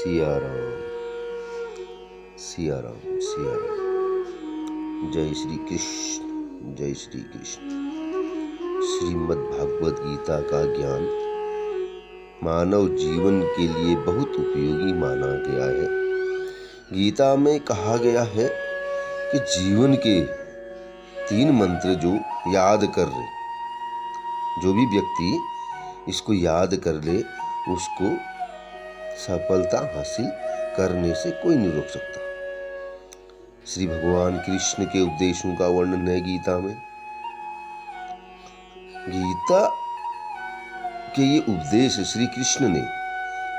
सिया राम सिया राम सिया राम। जय श्री कृष्ण जय श्री कृष्ण। श्रीमद् भागवत गीता का ज्ञान मानव जीवन के लिए बहुत उपयोगी माना गया है। गीता में कहा गया है कि जीवन के 3 मंत्र जो याद कर ले, जो भी व्यक्ति इसको याद कर ले उसको सफलता हासिल करने से कोई नहीं रोक सकता। श्री भगवान कृष्ण के उपदेशों का वर्णन है गीता में। गीता के ये उपदेश श्री कृष्ण ने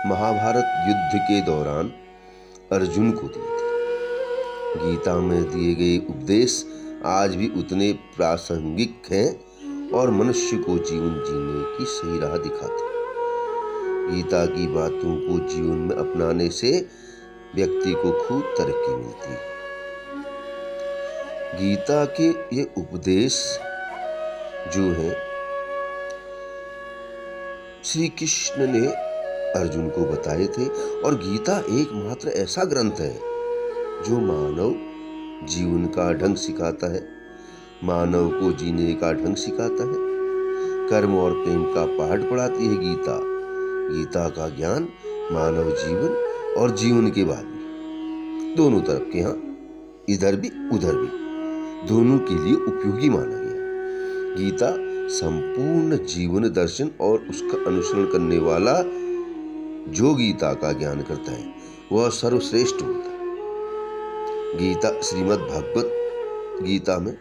महाभारत युद्ध के दौरान अर्जुन को दिए थे। गीता में दिए गए उपदेश आज भी उतने प्रासंगिक हैं और मनुष्य को जीवन जीने की सही राह दिखाते हैं। गीता की बातों को जीवन में अपनाने से व्यक्ति को खूब तरक्की मिलती है। गीता के ये उपदेश जो है श्री कृष्ण ने अर्जुन को बताए थे, और गीता एकमात्र ऐसा ग्रंथ है जो मानव जीवन का ढंग सिखाता है, मानव को जीने का ढंग सिखाता है, कर्म और प्रेम का पाठ पढ़ाती है। गीता का ज्ञान मानव जीवन और जीवन के बाद भी दोनों तरफ के, यहाँ इधर भी उधर भी, दोनों के लिए उपयोगी माना गया। गीता संपूर्ण जीवन दर्शन और उसका अनुसरण करने वाला जो गीता का ज्ञान करता है वह सर्वश्रेष्ठ होता है। गीता श्रीमद् भागवत गीता में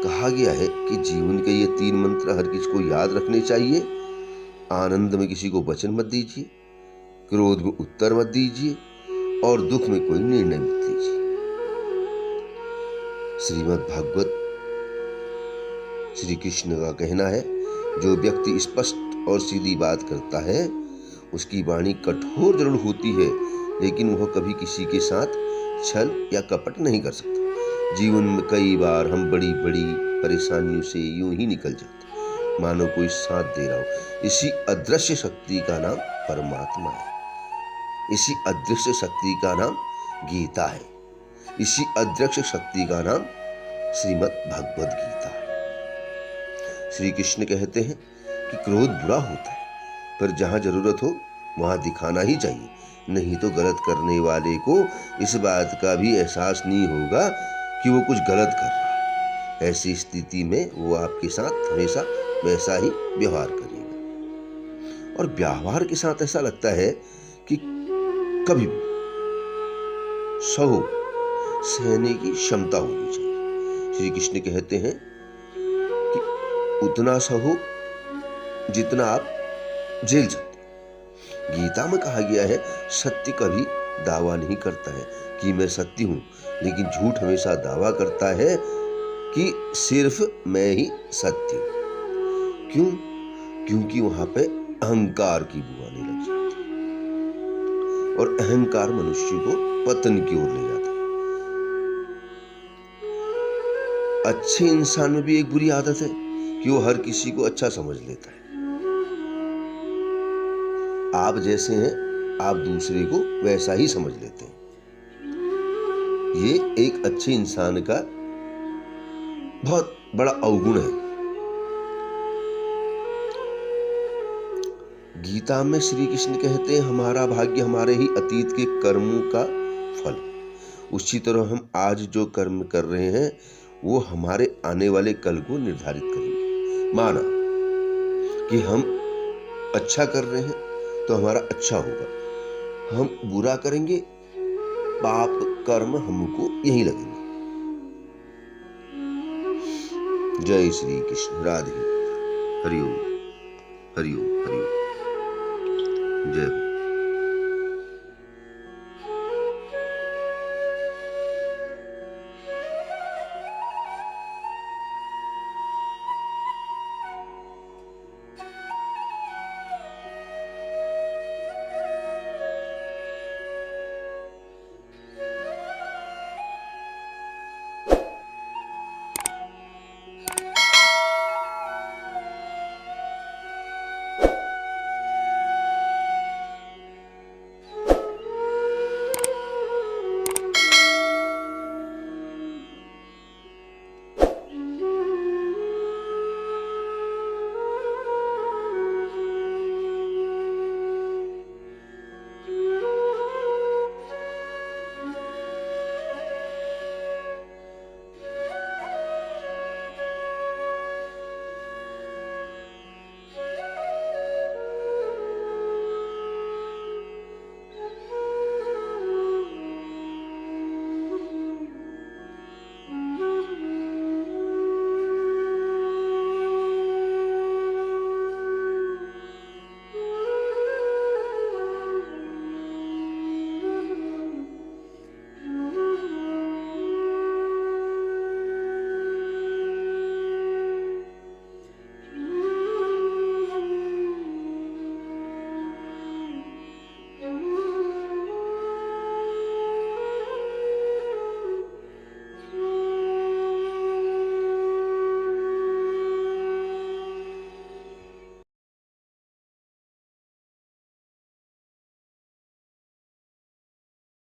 कहा गया है कि जीवन के ये 3 मंत्र हर किसी को याद रखने चाहिए। आनंद में किसी को वचन मत दीजिए, क्रोध में उत्तर मत दीजिए और दुख में कोई निर्णय मत लीजिए। श्रीमद् भागवत श्री कृष्ण का कहना है, जो व्यक्ति स्पष्ट और सीधी बात करता है उसकी वाणी कठोर जरूर होती है, लेकिन वह कभी किसी के साथ छल या कपट नहीं कर सकता। जीवन में कई बार हम बड़ी बड़ी परेशानियों से यूं ही निकल जाते, मानो कोई साथ दे रहा हो। इसी अदृश्य शक्ति का नाम परमात्मा है। इसी अदृश्य शक्ति का नाम गीता है। इसी अदृश्य शक्ति का नाम श्रीमद् भागवत गीता है। श्री कृष्ण कहते हैं कि क्रोध बुरा होता है, पर जहां जरूरत हो वहां दिखाना ही चाहिए, नहीं तो गलत करने वाले को इस बात का भी एहसास नहीं होगा कि वो कुछ गलत कर रहा है। ऐसी स्थिति में वो आपके साथ हमेशा वैसा ही व्यवहार करेगा, और व्यवहार के साथ ऐसा लगता है कि कभी भी सहने की क्षमता होनी चाहिए। श्री कृष्ण कहते हैं कि उतना सहो जितना आप झेल सकते। गीता में कहा गया है, सत्य कभी दावा नहीं करता है कि मैं सत्य हूं, लेकिन झूठ हमेशा दावा करता है कि सिर्फ मैं ही सत्य हूं। क्यों? क्योंकि वहां पे अहंकार की बुआनी लग जाती है, और अहंकार मनुष्य को पतन की ओर ले जाता है। अच्छे इंसान में भी एक बुरी आदत है कि वो हर किसी को अच्छा समझ लेता है। आप जैसे हैं आप दूसरे को वैसा ही समझ लेते हैं। ये एक अच्छे इंसान का बहुत बड़ा अवगुण है। गीता में श्री कृष्ण कहते हैं, हमारा भाग्य हमारे ही अतीत के कर्मों का फल। उसी तरह हम आज जो कर्म कर रहे हैं वो हमारे आने वाले कल को निर्धारित करेंगे। माना कि हम अच्छा कर रहे हैं तो हमारा अच्छा होगा, हम बुरा करेंगे पाप कर्म हमको यही लगेंगे। जय श्री कृष्ण। राधे। हरिओम हरिओम हरिओम। जय।